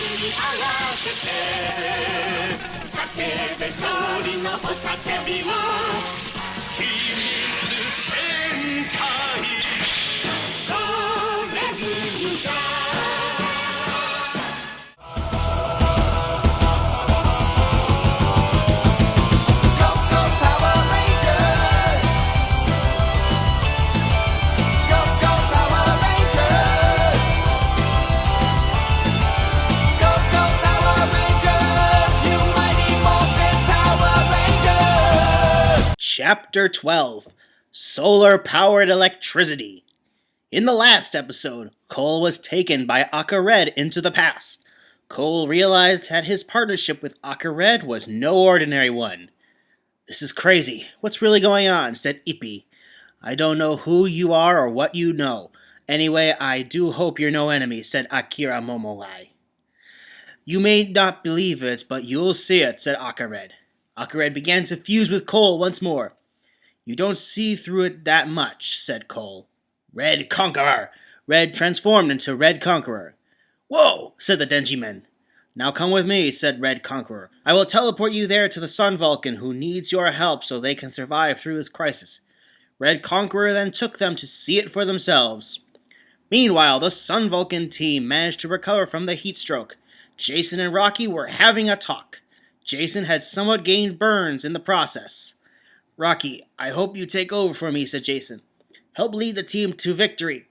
に合わせて叫べ勝利の雄たけびを秘密戦隊ゴレムニジャーChapter 12, Solar-Powered Electricity. In the last episode, Cole was taken by Akka Red into the past. Cole realized that his partnership with Akka Red was no ordinary one. "This is crazy. What's really going on?" said Ippy. "I don't know who you are or what you know. Anyway, I do hope you're no enemy," said Akira Momogai. "You may not believe it, but you'll see it," said Akka Red. Akka Red began to fuse with Cole once more. "You don't see through it that much," said Cole. "Red Conqueror!" Red transformed into Red Conqueror. "Whoa!" said the Denjimen. "Now come with me," said Red Conqueror. "I will teleport you there to the Sun Vulcan, who needs your help so they can survive through this crisis." Red Conqueror then took them to see it for themselves. Meanwhile, the Sun Vulcan team managed to recover from the heat stroke. Jason and Rocky were having a talk. Jason had somewhat gained burns in the process. "Rocky, I hope you take over for me," said Jason. "Help lead the team to victory."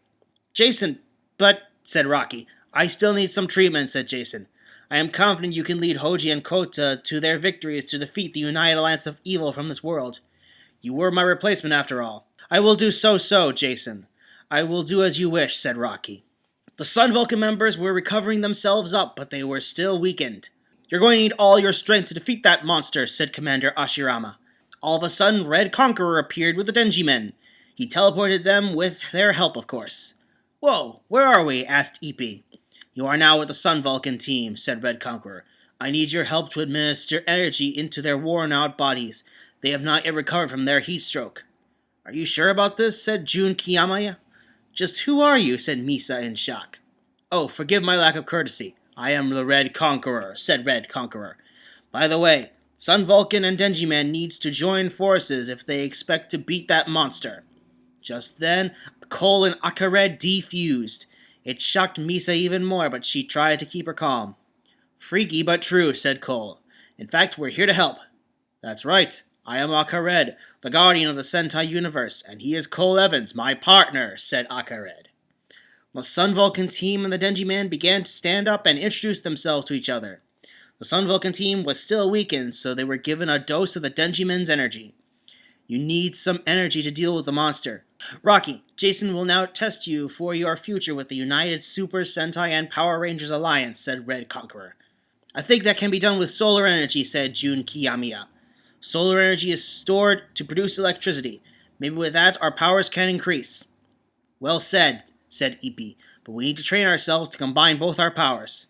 "Jason, but," said Rocky. "I still need some treatment," said Jason. "I am confident you can lead Hoji and Kota to their victories to defeat the United Alliance of Evil from this world. You were my replacement after all." "I will do so, Jason. I will do as you wish," said Rocky. The Sun Vulcan members were recovering themselves up, but they were still weakened. "You're going to need all your strength to defeat that monster," said Commander Ashirama. All of a sudden, Red Conqueror appeared with the Denjimen. He teleported them with their help, of course. "Whoa, where are we?" asked Ippy. "You are now with the Sun Vulcan team," said Red Conqueror. "I need your help to administer energy into their worn-out bodies. They have not yet recovered from their heat stroke." "Are you sure about this?" said Jun Kiyamaya. "Just who are you?" said Misa in shock. "Oh, forgive my lack of courtesy. I am the Red Conqueror," said Red Conqueror. "By the way, Sun Vulcan and Denjiman needs to join forces if they expect to beat that monster." Just then, Cole and Akka Red defused. It shocked Misa even more, but she tried to keep her calm. "Freaky but true," said Cole. "In fact, we're here to help." "That's right. I am Akka Red, the guardian of the Sentai universe, and he is Cole Evans, my partner," said Akka Red. The Sun Vulcan team and the Denjiman began to stand up and introduce themselves to each other. The Sun Vulcan team was still weakened, so they were given a dose of the Denjimen's energy. "You need some energy to deal with the monster. Rocky, Jason will now test you for your future with the United Super Sentai and Power Rangers Alliance," said Red Conqueror. "I think that can be done with solar energy," said Jun Kiyamiya. "Solar energy is stored to produce electricity. Maybe with that our powers can increase." "Well said," said Ippy, "but we need to train ourselves to combine both our powers."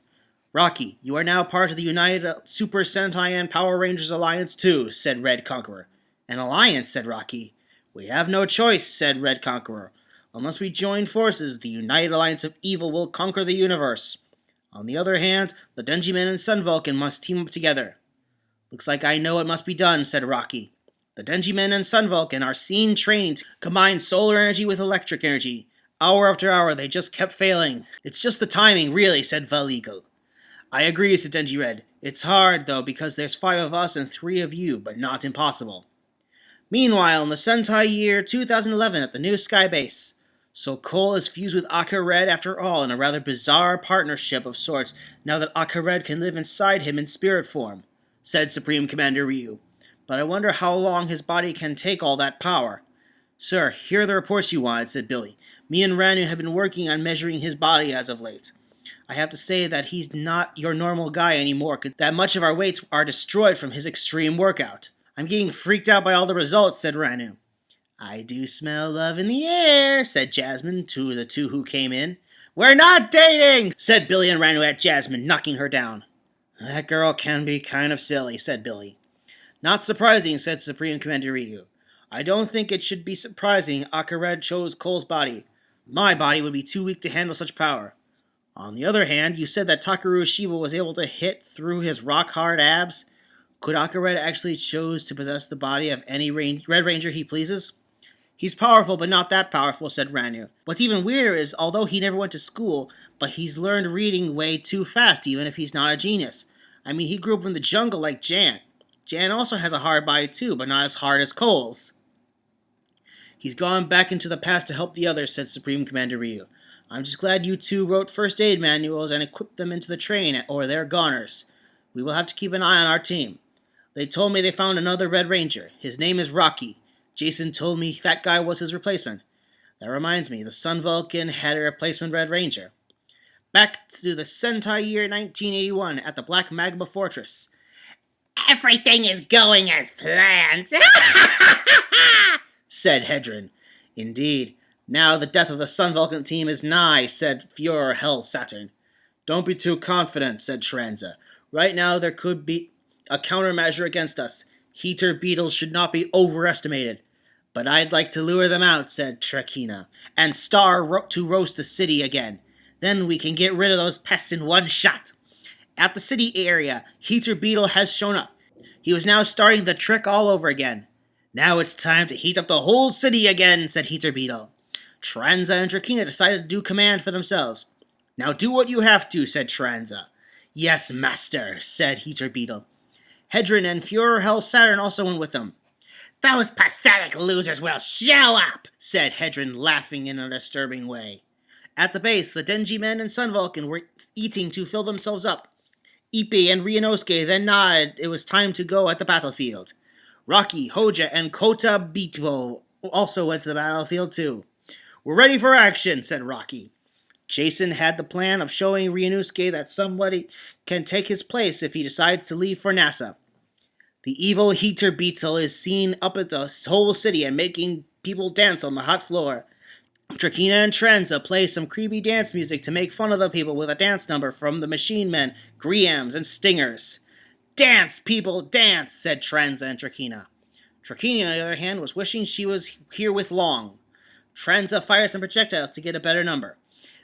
"Rocky, you are now part of the United Super Sentai and Power Rangers Alliance too," said Red Conqueror. "An alliance?" said Rocky. "We have no choice," said Red Conqueror. "Unless we join forces, the United Alliance of Evil will conquer the universe. On the other hand, the Denjimen and Sun Vulcan must team up together." "Looks like I know what must be done," said Rocky. "The Denjimen and Sun Vulcan are seen training to combine solar energy with electric energy. Hour after hour, they just kept failing. It's just the timing, really," said Valeagle. "I agree," said Denji Red. "It's hard, though, because there's 5 of us and 3 of you, but not impossible." Meanwhile, in the Sentai year 2011 at the new Sky Base. So Cole is fused with Akka Red after all in a rather bizarre partnership of sorts now that Akka Red can live inside him in spirit form, said Supreme Commander Ryu. "But I wonder how long his body can take all that power." "Sir, here are the reports you wanted," said Billy. "Me and Ranu have been working on measuring his body as of late. I have to say that he's not your normal guy anymore, that much of our weights are destroyed from his extreme workout." "I'm getting freaked out by all the results," said Ranu. "I do smell love in the air," said Jasmine to the 2 who came in. "We're not dating," said Billy and Ranu at Jasmine, knocking her down. "That girl can be kind of silly," said Billy. "Not surprising," said Supreme Commander Ryu. "I don't think it should be surprising Akka Red chose Cole's body. My body would be too weak to handle such power." On the other hand, you said that Takaru Shiba was able to hit through his rock-hard abs. Could Akared actually choose to possess the body of any Red Ranger he pleases? He's powerful, but not that powerful, said Ranu. What's even weirder is, although he never went to school, but he's learned reading way too fast, even if he's not a genius. I mean, he grew up in the jungle like Jan. Jan also has a hard body too, but not as hard as Cole's. He's gone back into the past to help the others, said Supreme Commander Ryu. I'm just glad you two wrote first aid manuals and equipped them into the train, or they're goners. We will have to keep an eye on our team. They told me they found another Red Ranger. His name is Rocky. Jason told me that guy was his replacement. That reminds me, the Sun Vulcan had a replacement Red Ranger. Back to the Sentai year 1981 at the Black Magma Fortress. Everything is going as planned, said Hedron. Indeed. Now the death of the Sun Vulcan team is nigh, said Fuhrer Hell Saturn. Don't be too confident, said Tranza. Right now there could be a countermeasure against us. Heater beetles should not be overestimated. But I'd like to lure them out, said Trakina, and to roast the city again. Then we can get rid of those pests in one shot. At the city area, Heater Beetle has shown up. He was now starting the trick all over again. Now it's time to heat up the whole city again, said Heater Beetle. Tranza and Trakina decided to do command for themselves. Now do what you have to, said Tranza. Yes, master, said Heater Beetle. Hedron and Fuhrer Hell Saturn also went with them. Those pathetic losers will show up, said Hedron, laughing in a disturbing way. At the base, the Denjimen and Sun Vulcan were eating to fill themselves up. Ippei and Ryunosuke then nodded it was time to go at the battlefield. Rocky, Hoja, and Kota Bito also went to the battlefield too. We're ready for action, said Rocky. Jason had the plan of showing Ryunosuke that somebody can take his place if he decides to leave for NASA. The evil Heater Beetle is seen up at the whole city and making people dance on the hot floor. Trakina and Tranza play some creepy dance music to make fun of the people with a dance number from the Machine Men, Griams, and Stingers. Dance, people, dance, said Tranza and Trakina. Trakina, on the other hand, was wishing she was here with Long. Tranza fired some projectiles to get a better number.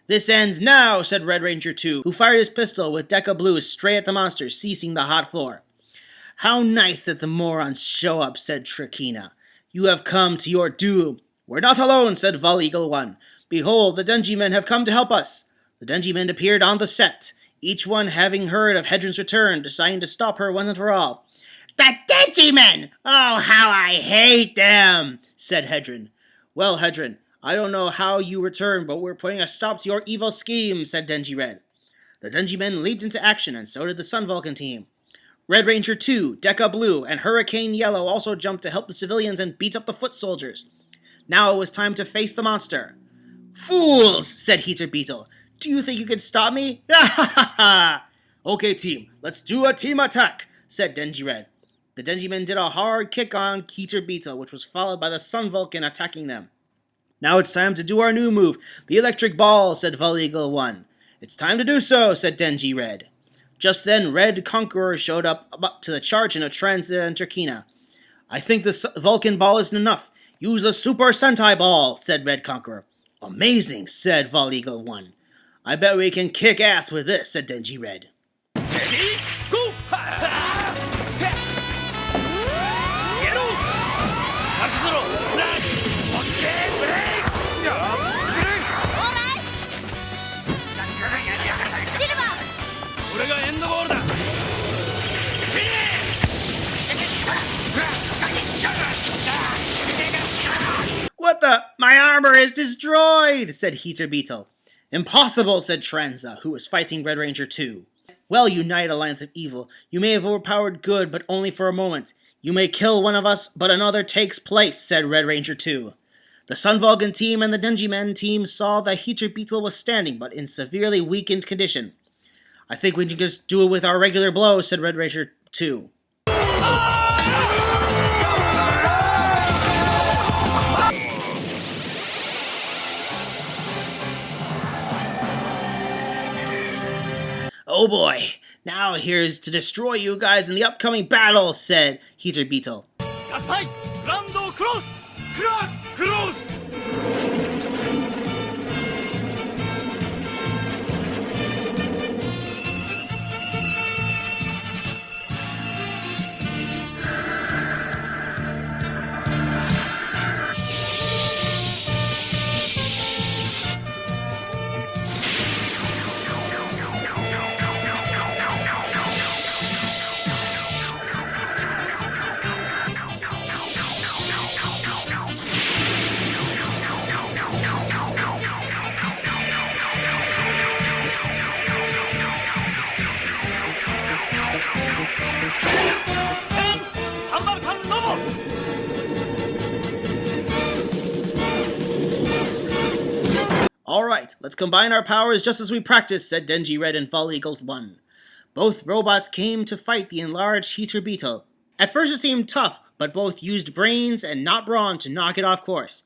This ends now, said Red Ranger 2, who fired his pistol with Deca Blue straight at the monster, ceasing the hot floor. How nice that the morons show up, said Trakina. You have come to your doom. We're not alone, said Vol Eagle 1. Behold, the Denjimen have come to help us. The Denjimen appeared on the set, each one having heard of Hedron's return, deciding to stop her once and for all. The Denjimen! Oh, how I hate them, said Hedron. Well, Hedron, I don't know how you returned, but we're putting a stop to your evil scheme, said Denji Red. The Denjimen leaped into action, and so did the Sun Vulcan team. Red Ranger 2, Deca Blue, and Hurricane Yellow also jumped to help the civilians and beat up the foot soldiers. Now it was time to face the monster. Fools, said Heater Beetle. Do you think you can stop me? Ha ha ha! Okay, team, let's do a team attack, said Denji Red. The Denjimen did a hard kick on Heater Beetle, which was followed by the Sun Vulcan attacking them. Now it's time to do our new move, the electric ball, said Vol Eagle 1. It's time to do so, said Denji Red. Just then, Red Conqueror showed up to the charge in a Tranza and Trakina. I think the Vulcan ball isn't enough. Use the Super Sentai ball, said Red Conqueror. Amazing, said Vol Eagle 1. I bet we can kick ass with this, said Denji Red. Ready? Go! What the? My armor is destroyed, said Heater Beetle. Impossible, said Tranza, who was fighting Red Ranger 2. Well, United Alliance of Evil, you may have overpowered good, but only for a moment. You may kill one of us, but another takes place, said Red Ranger 2. The Sun Vulcan team and the Denjimen team saw that Heater Beetle was standing, but in severely weakened condition. I think we can just do it with our regular blows, said Red Ranger 2. Oh boy, now here's to destroy you guys in the upcoming battle, said Heater Beetle. Attack! Lando cross! Cross! Let's combine our powers just as we practiced, said Denjimen and Fall Eagle 1. Both robots came to fight the enlarged heater beetle. At first it seemed tough, but both used brains and not brawn to knock it off course.